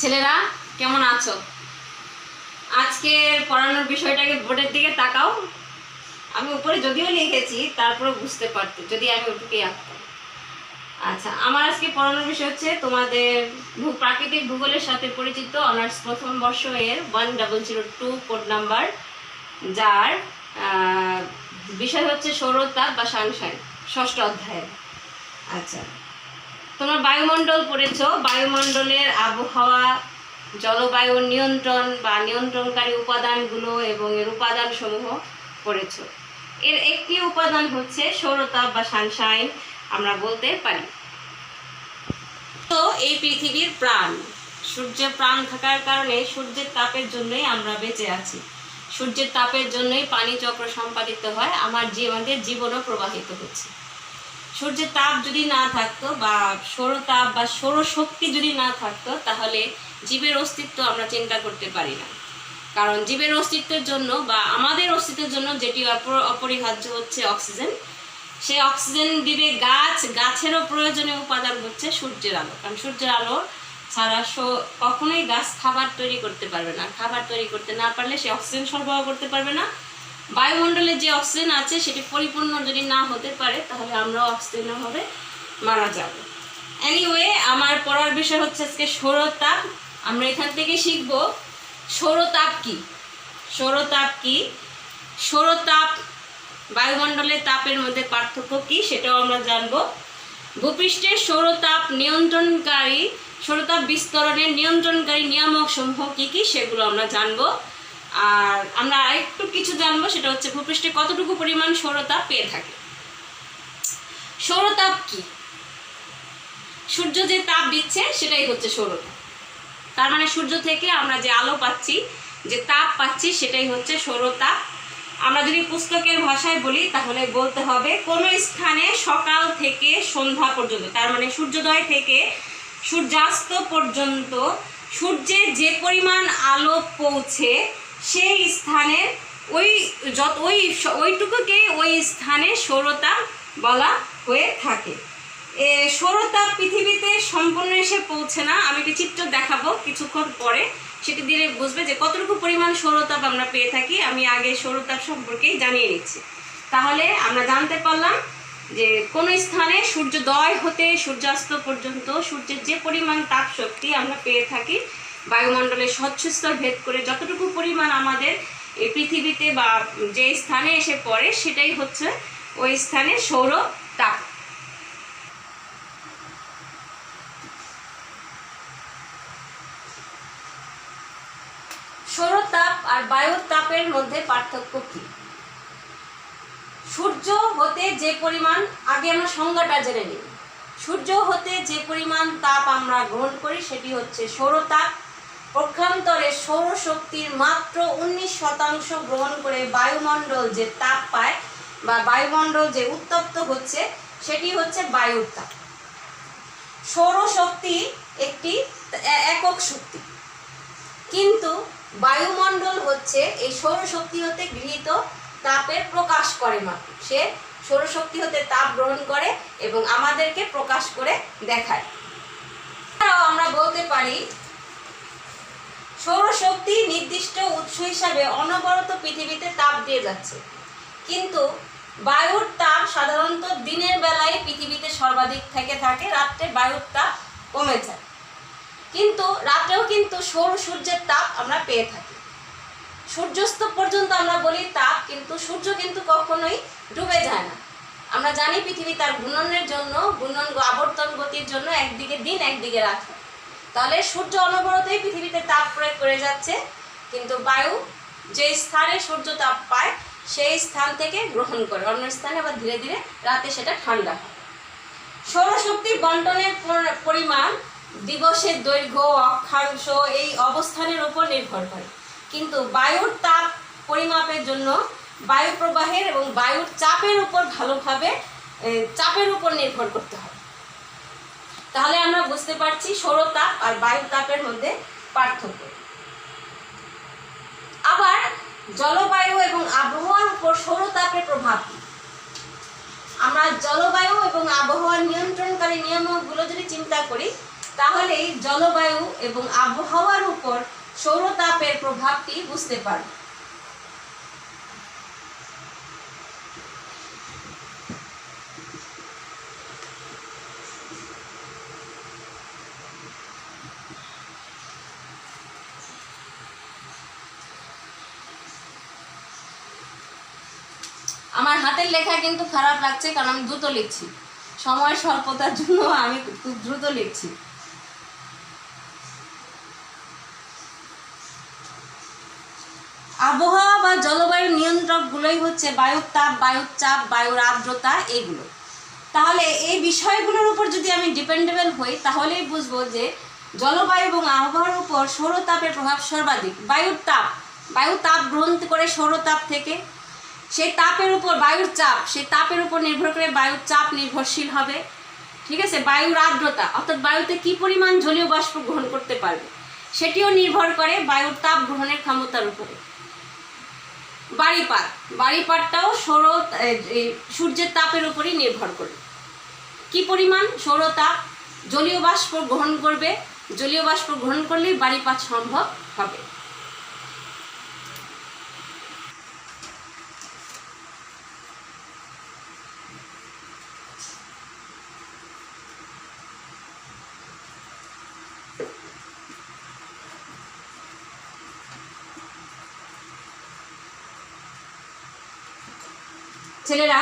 ছেলেরা কেমন আছো? আজকে পড়ানোর বিষয়টাকে বোর্ডের দিকে তাকাও। আমি উপরে যদিও লিখেছি তারপরে বুঝতে পারতে যদি আমি ওটুকুই আঁকতাম। আচ্ছা, আমার আজকে পড়ানোর বিষয় হচ্ছে তোমাদের প্রাকৃতিক ভূগোলের সাথে পরিচিত অনার্স প্রথম বর্ষ এর 1002 কোড নাম্বার, যার বিষয় হচ্ছে সৌরতাপ বা সানশাইন, ষষ্ঠ অধ্যায়ের। আচ্ছা, তোমরা বায়ুমণ্ডল পড়েছো। বায়ুমণ্ডলের আবহাওয়া, জলবায়ু নিয়ন্ত্রণ বা নিয়ন্ত্রণকারী উপাদানগুলো এবং এর উপাদানসমূহ পড়েছো। এর একটি উপাদান হচ্ছে সৌরতাপ বা সানশাইন আমরা বলতে পারি। তো এই পৃথিবীর প্রাণ, সূর্যের প্রাণ থাকার কারণে সূর্যের তাপের জন্যই আমরা বেঁচে আছি। সূর্যের তাপের জন্যই পানি চক্র সম্পাদিত হয়, আমাদের জীবনও প্রবাহিত হচ্ছে। সূর্যের তাপ যদি না থাকতো বা সৌরতাপ বা সৌরশক্তি যদি না থাকতো, তাহলে জীবের অস্তিত্ব আমরা চিন্তা করতে পারি না। কারণ জীবের অস্তিত্বের জন্য বা আমাদের অস্তিত্বের জন্য যেটি অপরিহার্য হচ্ছে অক্সিজেন। সেই অক্সিজেন দিবে গাছ, গাছেরও প্রয়োজনীয় উপাদান হচ্ছে সূর্যের আলো। কারণ সূর্যের আলো ছাড়া কখনোই গাছ খাবার তৈরি করতে পারবে না। খাবার তৈরি করতে না পারলে সে অক্সিজেন সরবরাহ করতে পারবে না। বায়ুমণ্ডলে যে অক্সিজেন আছে সেটি পরিপূর্ণ যদি না হতে পারে, তাহলে আমরাও অক্সিজেনের ভাবে মারা যাব। এনিওয়ে, আমার পড়ার বিষয় হচ্ছে আজকে সৌরতাপ। আমরা এখান থেকে শিখব সৌরতাপ কি। সৌরতাপ কি, সৌরতাপ বায়ুমণ্ডলের তাপের মধ্যে পার্থক্য কি সেটাও আমরা জানব। ভূপৃষ্ঠের সৌরতাপ নিয়ন্ত্রণকারী, সৌরতাপ বিস্তরণের নিয়ন্ত্রণকারী নিয়ামক সমূহ কি কি সেগুলো আমরা জানব। আর আমরা আরেকটু কিছু জানবো, সেটা হচ্ছে ভূপৃষ্ঠে কতটুকু পরিমাণ সৌরতাপ পেয়ে থাকে। সৌরতাপ কি? সূর্য যে তাপ দিচ্ছে সেটাই হচ্ছে সৌরতাপ। তার মানে সূর্য থেকে আমরা যে আলো পাচ্ছি, যে তাপ পাচ্ছি, সেটাই হচ্ছে সৌরতাপ। আমরা যদি পুস্তকের ভাষায় বলি তাহলে বলতে হবে কোনো স্থানে সকাল থেকে সন্ধ্যা পর্যন্ত, তার মানে সূর্যোদয় থেকে সূর্যাস্ত পর্যন্ত সূর্যের যে পরিমাণ আলো পৌঁছে সেই স্থানের ওইটুকুকে ওই স্থানে সৌরতাপ বলা হয়ে থাকে। সৌরতাপ পৃথিবীতে সম্পূর্ণ এসে পৌঁছে না। আমি একটি চিত্র দেখাবো কিছুক্ষণ পরে, সেটি দিলে বুঝবে যে কতটুকু পরিমাণ সৌরতাপ আমরা পেয়ে থাকি। আমি আগে সৌরতাপ সম্পর্কেই জানিয়ে নিচ্ছি, তাহলে আমরা জানতে পারলাম যে কোনো স্থানে সূর্যোদয় হতে সূর্যাস্ত পর্যন্ত সূর্যের যে পরিমাণ তাপ শক্তি আমরা পেয়ে থাকি, বায়ুমণ্ডলের স্বচ্ছ স্তর ভেদ করে যতটুকু পরিমাণ আমাদের এই পৃথিবীতে বা যে স্থানে এসে পড়ে, সেটাই হচ্ছে ওই স্থানে সৌরতাপ। সৌরতাপ আর বায়ুর তাপের মধ্যে পার্থক্য কি? সূর্য হতে যে পরিমাণ, আগে আমরা সংজ্ঞাটা জেনে নিই। সূর্য হতে যে পরিমাণ তাপ আমরা গ্রহণ করি সেটি হচ্ছে সৌরতাপ। পক্ষান্তরে সৌরশক্তির মাত্র 19% গ্রহণ করে বায়ুমণ্ডল যে তাপ পায় বা বায়ুমণ্ডল যে উত্তপ্ত হচ্ছে সেটি হচ্ছে বায়ুর তাপ। সৌরশক্তি একটি একক শক্তি, কিন্তু বায়ুমণ্ডল হচ্ছে এই সৌরশক্তি হতে গৃহীত তাপের প্রকাশ করে মাত্র। সে সৌরশক্তি হতে তাপ গ্রহণ করে এবং আমাদেরকে প্রকাশ করে দেখায়। আমরা বলতে পারি সৌরশক্তি নির্দিষ্ট উৎস হিসাবে অনবরত পৃথিবীতে তাপ দিয়ে যাচ্ছে, কিন্তু বায়ুর তাপ সাধারণত দিনের বেলায় পৃথিবীতে সর্বাধিক থেকে থাকে, রাত্রে বায়ুর তাপ কমে যায়। কিন্তু রাত্রেও কিন্তু সূর্যের তাপ আমরা পেয়ে থাকি। সূর্যাস্ত পর্যন্ত আমরা বলি তাপ, কিন্তু সূর্য কিন্তু কখনোই ডুবে যায় না। আমরা জানি পৃথিবী তার ঘূর্ণনের জন্য, আবর্তন গতির জন্য একদিকে দিন একদিকে রাত হয়। তাহলে সূর্য অনবরতই পৃথিবীতে তাপ প্রয়োগ করে যাচ্ছে, কিন্তু বায়ু যে স্থানে সূর্য তাপ পায় সেই স্থান থেকে গ্রহণ করে অন্য স্থানে, আবার ধীরে ধীরে রাতে সেটা ঠান্ডা হয়। সৌরশক্তি বন্টনের পরিমাণ দিবসের দৈর্ঘ্য, অক্ষাংশ এই অবস্থানের উপর নির্ভর করে, কিন্তু বায়ুর তাপ পরিমাপের জন্য বায়ু প্রবাহের এবং বায়ুর চাপের উপর ভালোভাবে চাপের উপর নির্ভর করতে হবে। তাহলে আমরা বুঝতে পারছি সৌরতাপ আর বায়ুর তাপের মধ্যে পার্থক্য। আবার জলবায়ু এবং আবহাওয়ার উপর সৌরতাপের প্রভাব কি? আমরা জলবায়ু এবং আবহাওয়ার নিয়ন্ত্রণকারী নিয়ামকগুলো যদি চিন্তা করি, তাহলেই জলবায়ু এবং আবহাওয়ার উপর সৌরতাপের প্রভাবটি বুঝতে পারব। আমার হাতের লেখা কিন্তু খারাপ লাগছে, কারণ আমি দ্রুত লিখছি, সময় স্বল্পতার জন্য আমি খুব দ্রুত লিখছি। আবহাওয়া বা জলবায়ু নিয়ন্ত্রকগুলোই হচ্ছে বায়ুর তাপ, বায়ুর চাপ, বায়ুর আর্দ্রতা, এগুলো। তাহলে এই বিষয়গুলোর উপর যদি আমি ডিপেন্ডেবল হই, তাহলেই বুঝবো যে জলবায়ু এবং আবহাওয়ার উপর সৌরতাপের প্রভাব সর্বাধিক। বায়ু তাপ গ্রহণ করে সৌরতাপ থেকে, সেই তাপের উপর বায়ুর চাপ, সেই তাপের উপর নির্ভর করে বায়ুর চাপ নির্ভরশীল হবে। ঠিক আছে, বায়ুর আর্দ্রতা, অর্থাৎ বায়ুতে কি পরিমাণ জলীয় বাষ্প গ্রহণ করতে পারবে, সেটিও নির্ভর করে বায়ুর তাপ গ্রহণের ক্ষমতার উপরে। বাড়িপাতটাও সূর্যের তাপের উপরই নির্ভর করে। কি পরিমাণ সৌরতাপ জলীয় বাষ্প গ্রহণ করবে, জলীয় বাষ্প গ্রহণ করলেই বাড়িপাত সম্ভব হবে। ছেলেরা,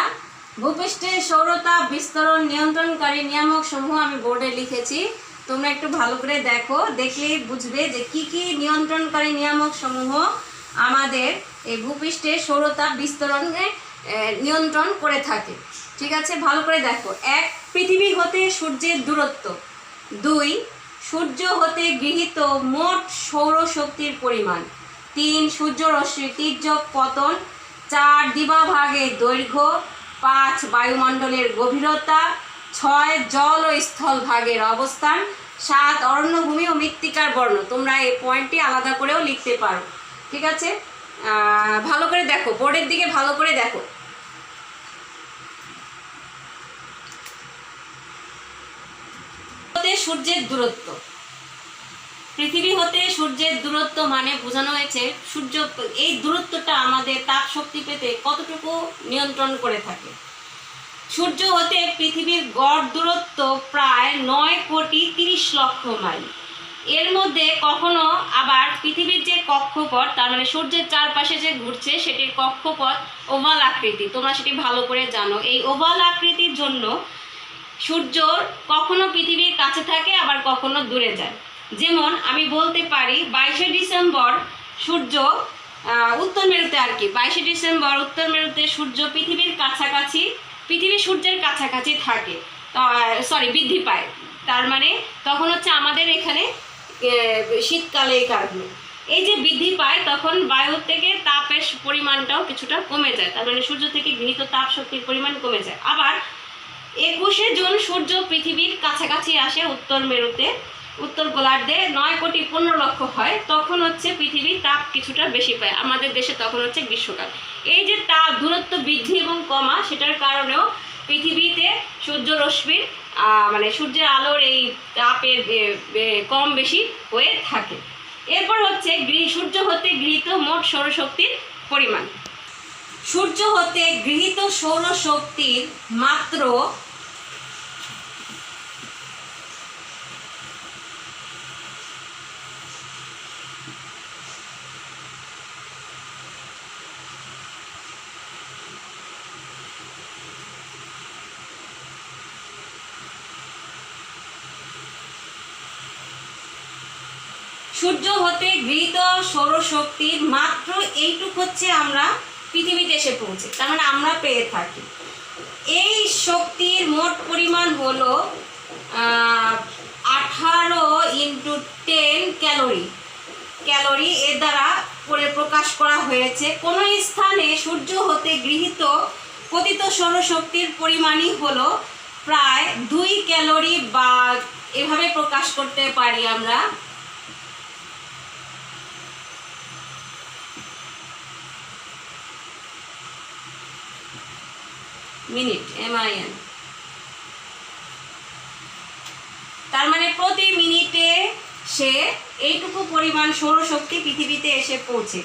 ভূপৃষ্ঠে সৌরতাপ বিস্তরণ নিয়ন্ত্রণকারী নিয়ামক সমূহ আমি বোর্ডে লিখেছি, তোমরা একটু ভালো করে দেখো, দেখলেই বুঝবে যে কি কি নিয়ন্ত্রণকারী নিয়ামক সমূহ আমাদের এই ভূপৃষ্ঠে সৌরতাপ বিস্তরণে নিয়ন্ত্রণ করে থাকে। ঠিক আছে, ভালো করে দেখো। 1, পৃথিবী হতে সূর্যের দূরত্ব। 2, সূর্য হতে গৃহীত মোট সৌরশক্তির পরিমাণ। 3, সূর্য রশ্মির তির্যক পতন। 4, দিবাভাগের দৈর্ঘ্য। 5, বায়ুমণ্ডলের গভীরতা। 6, জল ও স্থল ভাগের অবস্থান। 7, অরণ্যভূমি ও মৃত্তিকার বর্ণ। তোমরা এই পয়েন্টটি আলাদা করেও লিখতে পারো। ঠিক আছে, ভালো করে দেখো, বোর্ডের দিকে ভালো করে দেখো। সূর্যের দূরত্ব, পৃথিবী হতে সূর্যের দূরত্ব মানে বোঝানো হয়েছে সূর্য, এই দূরত্বটা আমাদের তাপ শক্তি পেতে কতটুকু নিয়ন্ত্রণ করে থাকে। সূর্য হতে পৃথিবীর গড় দূরত্ব প্রায় 9,30,00,000 মাইল। এর মধ্যে কখনো আবার পৃথিবীর যে কক্ষপথ, তার মানে সূর্যের চারপাশে যে ঘুরছে সেটির কক্ষপথ ওভাল আকৃতি, তোমরা সেটি ভালো করে জানো। এই ওভাল আকৃতির জন্য সূর্য কখনো পৃথিবীর কাছে থাকে, আবার কখনো দূরে যায়। যেমন আমি বলতে পারি 22শে ডিসেম্বর সূর্য উত্তর মেরুতে, আর কি 22শে ডিসেম্বর উত্তর মেরুতে সূর্য পৃথিবীর কাছাকাছি, পৃথিবী সূর্যের কাছাকাছি থাকে, বৃদ্ধি পায়। তার মানে তখন হচ্ছে আমাদের এখানে শীতকালে এই কারণে এই যে বৃদ্ধি পায়, তখন বায়ু থেকে তাপের পরিমাণটাও কিছুটা কমে যায়, তার মানে সূর্য থেকে গৃহীত তাপ শক্তির পরিমাণ কমে যায়। আবার 21শে জুন সূর্য পৃথিবীর কাছাকাছি আসে উত্তর মেরুতে, উত্তর গোলার্ধে 9,15,00,000 হয়, তখন হচ্ছে পৃথিবীর তাপ কিছুটা বেশি পায়। আমাদের দেশে তখন হচ্ছে গ্রীষ্মকাল। এই যে তাপ দূরত্ব বৃদ্ধি এবং কমা, সেটার কারণেও পৃথিবীতে সূর্য রশ্মির মানে সূর্যের আলোর এই তাপের কম বেশি হয়ে থাকে। এরপর হচ্ছে সূর্য হতে গৃহীত মোট সৌরশক্তির পরিমাণ। সূর্য হতে গৃহীত সৌরশক্তির মাত্র সূর্য হতে গৃহীত সৌরশক্তির মাত্র এইটুক হচ্ছে আমরা পৃথিবীতে এসে পৌঁছে, তার মানে আমরা পেয়ে থাকি। এই শক্তির মোট পরিমাণ হলো 18 × 10 ক্যালোরি এর দ্বারা প্রকাশ করা হয়েছে। কোনো স্থানে সূর্য হতে গৃহীত পতিত সৌরশক্তির পরিমাণই হলো প্রায় 2 ক্যালোরি, বা এভাবে প্রকাশ করতে পারি আমরা। মিনিট MIN তার মানে প্রতি মিনিটে সে এইটুকু পরিমাণ সৌরশক্তি পৃথিবীতে এসে পৌঁছে।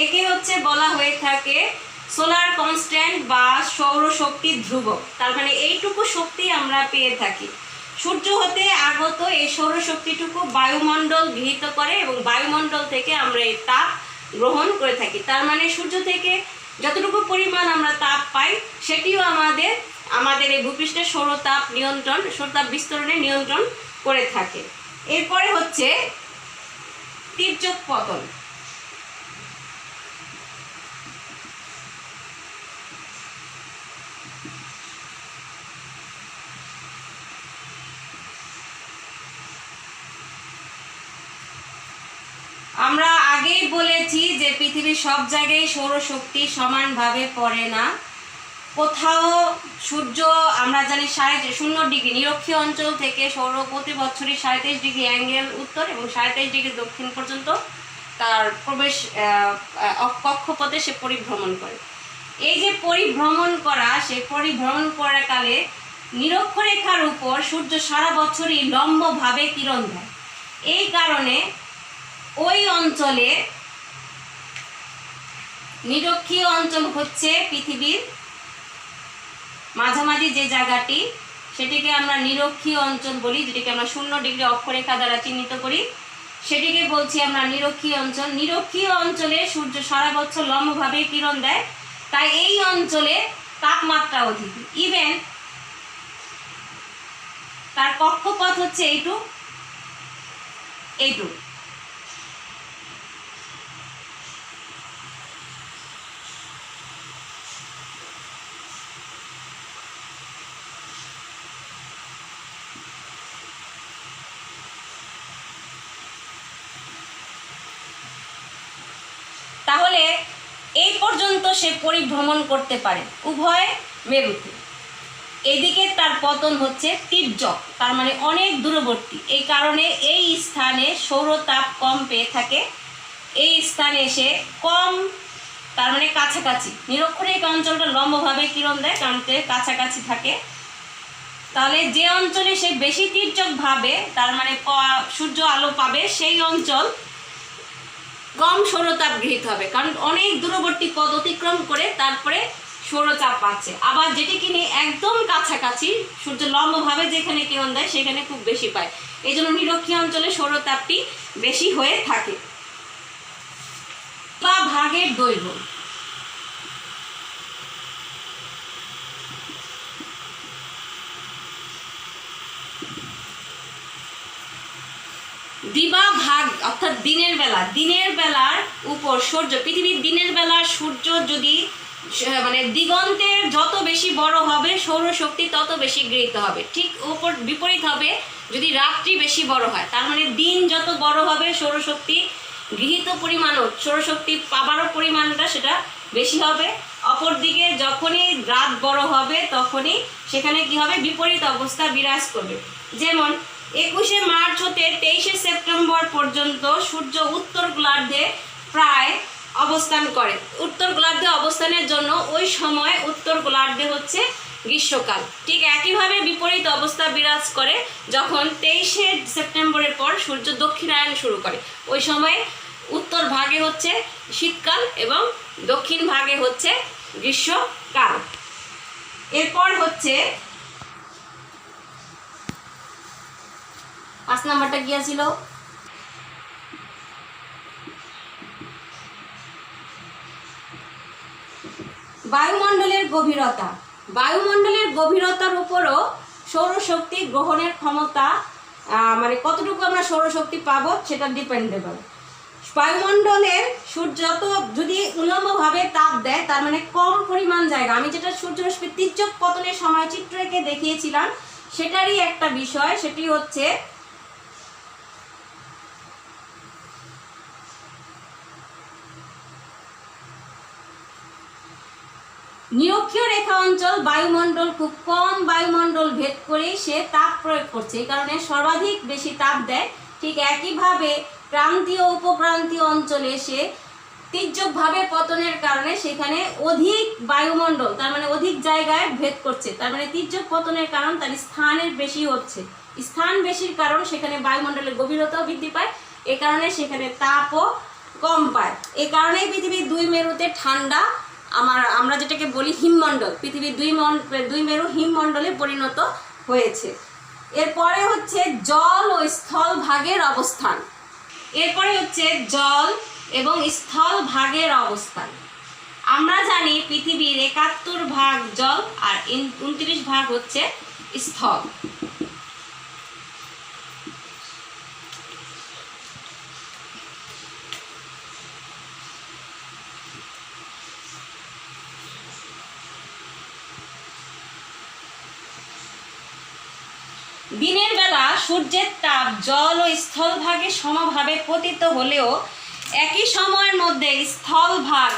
একে হচ্ছে বলা হয়ে থাকে সোলার কনস্ট্যান্ট বা সৌরশক্তির ধ্রুবক। তার মানে এইটুকু শক্তি আমরা পেয়ে থাকি। সূর্য হতে আগত এই সৌরশক্তিটুকু বায়ুমণ্ডল গৃহীত করে এবং বায়ুমণ্ডল থেকে আমরা এই তাপ গ্রহণ করে থাকি। তার মানে সূর্য থেকে যতটুকু পরিমাণ আমরা তাপ পাই সেটিও আমাদের এই ভূপৃষ্ঠের সৌরতাপ বিস্তরণে নিয়ন্ত্রণ করে থাকে। এরপরে হচ্ছে তির্যক পতন। আমরা আগেই বলেছি যে পৃথিবীর সব জায়গায় সৌরশক্তি সমানভাবে পড়ে না। কোথাও সূর্য আমরা জানি 0.5 নিরক্ষীয় অঞ্চল থেকে সৌর প্রতি বছরই 37° অ্যাঙ্গেল উত্তর এবং 37° দক্ষিণ পর্যন্ত তার প্রবেশ কক্ষপথে সে পরিভ্রমণ করে। এই যে পরিভ্রমণ করা, সেই পরিভ্রমণ করাকালে নিরক্ষরেখার উপর সূর্য সারা বছরই লম্বভাবে কিরণ দেয়। এই কারণে ওই অঞ্চলে নিরক্ষীয় অঞ্চল হচ্ছে পৃথিবীর মাঝামাঝি যে জায়গাটি, সেটিকে আমরা নিরক্ষীয় অঞ্চল বলি, যেটিকে আমরা 0° অক্ষরেখা দ্বারা চিহ্নিত করি, সেটিকে বলছি আমরা নিরক্ষীয় অঞ্চল। নিরক্ষীয় অঞ্চলে সূর্য সারা বছর লম্বভাবে কিরণ দেয়, তাই এই অঞ্চলে তাপমাত্রা অধিক। ইভেন তার কক্ষপথ হচ্ছে এইটুক। তাহলে এই পর্যন্ত সে পরিভ্রমণ করতে পারে উভয় মেরুতে। এদিকে তার পতন হচ্ছে তির্যক, তার মানে অনেক দূরবর্তী। এই কারণে এই স্থানে সৌরতাপ কম পেয়ে থাকে। এই স্থানে এসে কম, তার মানে কাছাকাছি, নিরক্ষরেখা অঞ্চলটা লম্বভাবে কিরণ দেয় কারণ কাছাকাছি থাকে। তাহলে যে অঞ্চলে সে বেশি তির্যক ভাবে, তার মানে সূর্য আলো পাবে, সেই অঞ্চল কম সৌরতাপ গৃহীত হবে, কারণ অনেক দূরবর্তী পথ অতিক্রম করে তারপরে সৌরতাপ পাচ্ছে। আবার যেটি কিনে একদম কাছাকাছি, সূর্য লম্বভাবে যেখানে কিরণ দেয় সেখানে খুব বেশি পায়। এই জন্য নিরক্ষীয় অঞ্চলে সৌরতাপটি বেশি হয়ে থাকে। বা ভাগের দৈর্ঘ্য। দিবা ভাগ অর্থাৎ দিনের বেলার উপর সূর্য, পৃথিবীর দিনের বেলার সূর্য যদি মানে দিগন্তের যত বেশি বড় হবে সৌরশক্তি তত বেশি গৃহীত হবে। ঠিক উপর বিপরীত হবে যদি রাত্রি বেশি বড় হয়, তার মানে দিন যত বড় হবে সৌরশক্তি গৃহীত পরিমাণও, সৌরশক্তি পাবারও পরিমাণটা সেটা বেশি হবে। অপরদিকে যখনই রাত বড় হবে তখনই সেখানে কি হবে, বিপরীত অবস্থা বিরাজ করবে। যেমন 21শে মার্চ হতে 23শে সেপ্টেম্বর পর্যন্ত সূর্য উত্তর গোলার্ধে প্রায় অবস্থান করে। উত্তর গোলার্ধে অবস্থানের জন্য ওই সময় উত্তর গোলার্ধে হচ্ছে গ্রীষ্মকাল। ঠিক একইভাবে বিপরীত অবস্থা বিরাজ করে যখন 23শে সেপ্টেম্বরের পর সূর্য দক্ষিণায়ন শুরু করে। ওই সময় উত্তর ভাগে হচ্ছে শীতকাল এবং দক্ষিণ ভাগে হচ্ছে গ্রীষ্মকাল। এরপর হচ্ছে 5 নাম্বারটা কি ছিল, বায়ুমণ্ডলের গভীরতা। বায়ুমণ্ডলের গভীরতার উপরও সৌরশক্তি গ্রহণের ক্ষমতা, মানে কতটুকু আমরা সৌরশক্তি পাবো সেটা ডিপেন্ডেবল। বায়ুমণ্ডলের সূর্য যদি উল্লম্বভাবে তাপ দেয়, তার মানে কম পরিমাণ জায়গা, আমি যেটা সূর্যরশ্মি তির্যক পতনের সময় চিত্র এঁকে দেখিয়েছিলাম সেটারই একটা বিষয়, সেটি হচ্ছে নিরক্ষীয় রেখা অঞ্চল বায়ুমণ্ডল খুব কম বায়ুমণ্ডল ভেদ করেই সে তাপ প্রয়োগ করছে, এই কারণে সর্বাধিক বেশি তাপ দেয়। ঠিক একইভাবে ক্রান্তীয় উপক্রান্তীয় অঞ্চলে সে তির্যকভাবে পতনের কারণে সেখানে অধিক বায়ুমণ্ডল, তার মানে অধিক জায়গায় ভেদ করছে, তার মানে তির্যক পতনের কারণ তার স্থানের বেশি হচ্ছে। স্থান বেশির কারণ সেখানে বায়ুমণ্ডলের গভীরতাও বৃদ্ধি পায়, এ কারণে সেখানে তাপও কম পায়। এ কারণেই পৃথিবীর দুই মেরুতে ঠান্ডা, আমরা যেটাকে বলি হিমমণ্ডল, পৃথিবীর দুই মেরু হিমমণ্ডলে পরিণত হয়েছে। এরপরে হচ্ছে জল ও স্থল ভাগের অবস্থান। এরপরে হচ্ছে জল এবং স্থল ভাগের অবস্থান। আমরা জানি পৃথিবীর ৭১ ভাগ জল আর ২৯ ভাগ হচ্ছে স্থল। দিনের বেলা সূর্যের তাপ জল ও স্থলভাগে সমভাবে পতিত হলেও একই সময়ের মধ্যে স্থলভাগ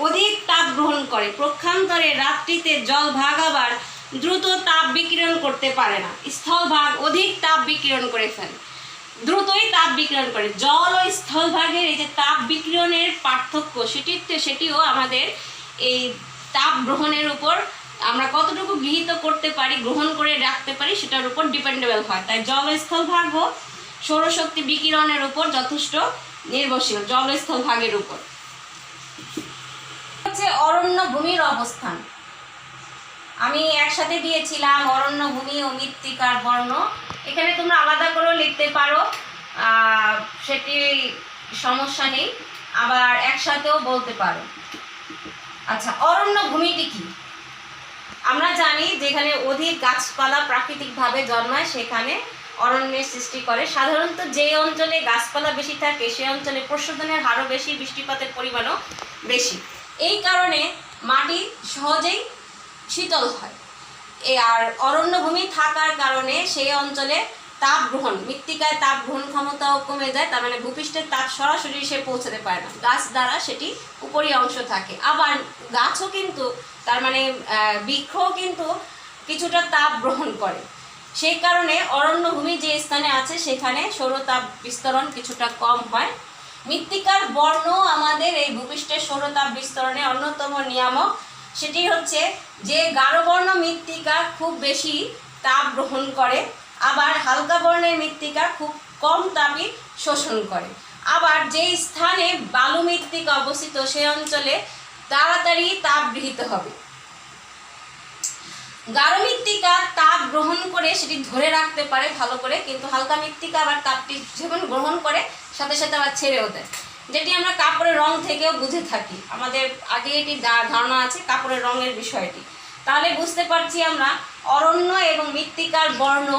অধিক তাপ গ্রহণ করে। পক্ষান্তরে রাত্রিতে জলভাগ আবার দ্রুত তাপ বিকিরণ করতে পারে না, স্থলভাগ অধিক তাপ বিকিরণ করে ফেলে, দ্রুতই তাপ বিকিরণ করে। জল ও স্থলভাগের এই যে তাপ বিকিরণের পার্থক্য, সেটিও আমাদের এই তাপ গ্রহণের উপর আমরা কতটুকু গৃহীত করতে পারি, গ্রহণ করে রাখতে পারি, সেটার উপর ডিপেন্ডেবল হয়। তাই জল স্থল ভাগও সৌরশক্তি বিকিরণের উপর যথেষ্ট নির্ভরশীল, জল স্থল ভাগের উপর। হচ্ছে অরণ্য ভূমির অবস্থান। আমি একসাথে দিয়েছিলাম অরণ্য ভূমি ও মৃত্তিকার বর্ণ, এখানে তোমরা আলাদা করেও লিখতে পারো, সেটি সমস্যা নেই, আবার একসাথেও বলতে পারো। আচ্ছা, অরণ্য ভূমিটি কি? আমরা জানি যেখানে অধিক গাছপালা প্রাকৃতিকভাবে জন্মায় সেখানে অরণ্যের সৃষ্টি করে। সাধারণত যে অঞ্চলে গাছপালা বেশি থাকে সে অঞ্চলে প্রশোধনের হারও বেশি, বৃষ্টিপাতের পরিমাণও বেশি। এই কারণে মাটি সহজেই শীতল হয়। আর অরণ্যভূমি থাকার কারণে সেই অঞ্চলে তাপ গ্রহণ, মৃত্তিকায় তাপ গ্রহণ ক্ষমতাও কমে যায়, তার মানে ভূপৃষ্ঠের তাপ সরাসরি সে পৌঁছাতে পারে না, গাছ দ্বারা সেটি উপরি অংশ থাকে। আবার গাছও কিন্তু, তার মানে বৃক্ষও কিন্তু কিছুটা তাপ গ্রহণ করে। সেই কারণে অরণ্যভূমি যে স্থানে আছে সেখানে সৌরতাপ বিস্তরণ কিছুটা কম হয়। মৃত্তিকার বর্ণ আমাদের এই ভূপৃষ্ঠের সৌরতাপ বিস্তরণে অন্যতম নিয়ামক। সেটি হচ্ছে যে গাঢ় বর্ণ মৃত্তিকা খুব বেশি তাপ গ্রহণ করে, আবার হালকা বর্ণের মৃত্তিকা খুব কম তাপই শোষণ করে। আবার যে স্থানে বালু মৃত্তিকা অবস্থিত সেই অঞ্চলে তাড়াতাড়ি তাপ গৃহীত হবে। গাঢ় মৃত্তিকা তাপ গ্রহণ করে সেটি ধরে রাখতে পারে ভালো করে, কিন্তু হালকা মৃত্তিকা আবার তাপটি যেমন গ্রহণ করে সাথে সাথে আবার ছেড়েও দেয়, যেটি আমরা কাপড়ের রং থেকেও বুঝে থাকি। আমাদের আগে এটি ধারণা আছে কাপড়ের রঙের বিষয়টি। তাহলে বুঝতে পারছি আমরা অরণ্য এবং মৃত্তিকার বর্ণ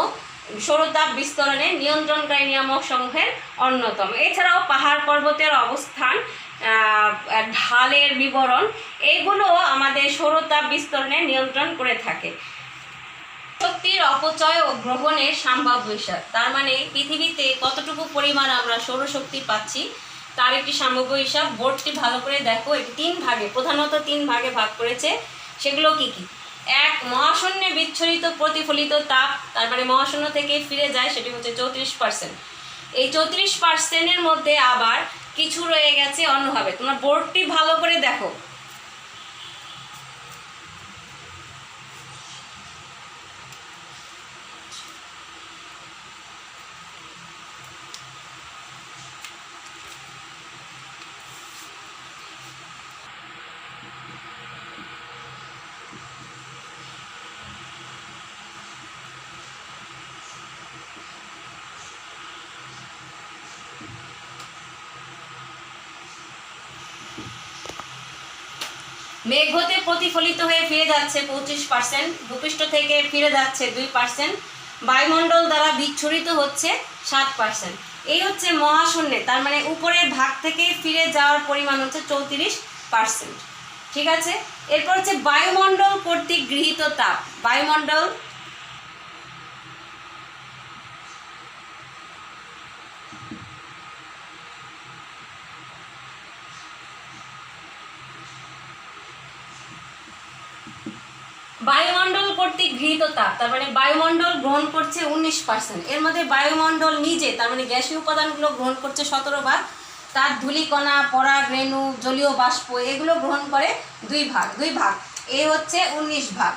সৌরতাপ বিস্তরণে নিয়ন্ত্রণকারী নিয়ামক সমূহের অন্যতম। এছাড়াও পাহাড় পর্বতের অবস্থান, ঢালের বিবরণ, এইগুলো আমাদের সৌরতাপ বিস্তরণে নিয়ন্ত্রণ করে থাকে। শক্তির অপচয় ও গ্রহণের সম্ভাব্য হিসাব, তার মানে পৃথিবীতে কতটুকু পরিমাণ আমরা সৌরশক্তি পাচ্ছি তার একটি সম্ভাব্য হিসাব। বোর্ডটি ভালো করে দেখো, এটি 3 ভাগে, প্রধানত 3 ভাগে ভাগ করেছে। সেগুলো কি কি? 1, মহাশূন্যে বিচ্ছুরিত প্রতিফলিত তাপ, তার মানে মহাশূন্য থেকে ফিরে যায়, সেটি হচ্ছে 34%। এই 34%-এর মধ্যে আবার কিছু রয়ে গেছে অন্যভাবে। তোমরা বোর্ডটি ভালো করে দেখো। মেঘ হতে প্রতিফলিত হয়ে ফিরে যাচ্ছে 25%, ভূপৃষ্ঠ থেকে ফিরে যাচ্ছে 2%, বায়ুমণ্ডল দ্বারা বিচ্ছুরিত হচ্ছে 7%। এই হচ্ছে মহাশূন্যে, তার মানে উপরের ভাগ থেকে ফিরে যাওয়ার পরিমাণ হচ্ছে 34%। ঠিক আছে, এরপর হচ্ছে বায়ুমণ্ডল কর্তৃক গৃহীত তাপ। বায়ুমণ্ডল বায়ুমণ্ডল কর্তৃক গৃহীত তাপ, তার মানে বায়ুমণ্ডল গ্রহণ করছে 19%। এর মধ্যে বায়ুমণ্ডল নিজে, তার মানে গ্যাসীয় উপাদানগুলো গ্রহণ করছে 17 ভাগ, তার ধূলিকণা, পরাগ রেণু, জলীয় বাষ্প এগুলো গ্রহণ করে 2 ভাগ, এই হচ্ছে 19 ভাগ।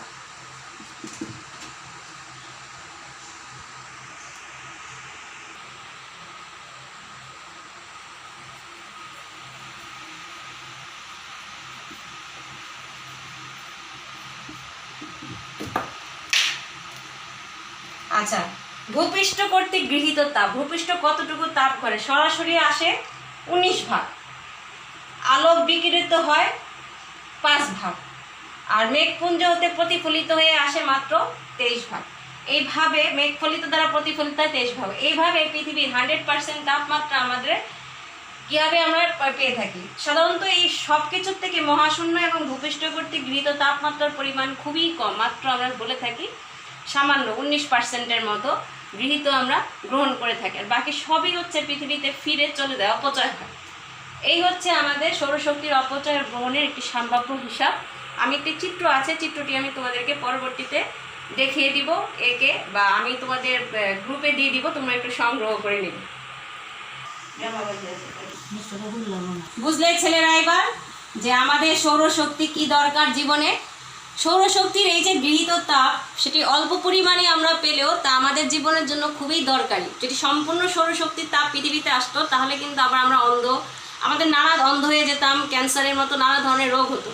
আচ্ছা, ভূপৃষ্ঠ কর্তৃক গৃহীত তাপ, ভূপৃষ্ঠ কতটুকু তাপ করে? সরাসরি আসে 19 ভাগ, আলোক বিকিরিত হয় 5 ভাগ, আর মেঘপুঞ্জ হতে প্রতিফলিত হয়ে আসে মাত্র 23 ভাগ। এইভাবে মেঘফলিত দ্বারা প্রতিফলিত হয় 23 ভাগ। এইভাবে পৃথিবীর 100% তাপমাত্রা আমাদের কীভাবে আমরা পেয়ে থাকি? সাধারণত এই সব কিছুর থেকে মহাশূন্য এবং ভূপৃষ্ঠ কর্তৃক গৃহীত তাপমাত্রার পরিমাণ খুবই কম, মাত্র আমরা বলে থাকি সামান্য 19%-এর মতো গৃহীত আমরা গ্রহণ করে থাকি, আর বাকি সবই হচ্ছে পৃথিবীতে ফিরে চলে যায়, অপচয় হয়। এই হচ্ছে আমাদের সৌরশক্তির অপচয় গ্রহণের একটি সম্ভাব্য হিসাব। আমি একটি চিত্র আছে, চিত্রটি আমি তোমাদেরকে পরবর্তীতে দেখিয়ে দিব একে, বা আমি তোমাদের গ্রুপে দিয়ে দিব, তোমরা একটু সংগ্রহ করে নিবে। বুঝলে ছেলেরা এবার যে আমাদের সৌরশক্তি কি দরকার জীবনে? সৌরশক্তির এই যে গৃহীত তাপ, সেটি অল্প পরিমাণে আমরা পেলেও তা আমাদের জীবনের জন্য খুবই দরকারি। যদি সম্পূর্ণ সৌরশক্তির তাপ পৃথিবীতে আসতো তাহলে কিন্তু আবার আমরা আমাদের অন্ধ হয়ে যেতাম, ক্যান্সারের মতো নানা ধরনের রোগ হতো।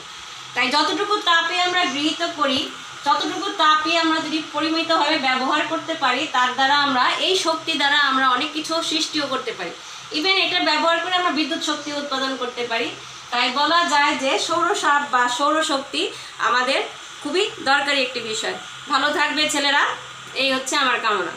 তাই যতটুকু তাপে আমরা গৃহীত করি, ততটুকু তাপই আমরা যদি পরিমিতভাবে ব্যবহার করতে পারি, তার দ্বারা আমরা এই শক্তি দ্বারা আমরা অনেক কিছু সৃষ্টিও করতে পারি। ইভেন এটা ব্যবহার করে আমরা বিদ্যুৎ শক্তি উৎপাদন করতে পারি। তাই বলা যায় যে সৌরশাপ বা সৌরশক্তি আমাদের খুবই দরকারি একটি বিষয়। ভালো থাকবে ছেলেরা, এই হচ্ছে আমার কামনা।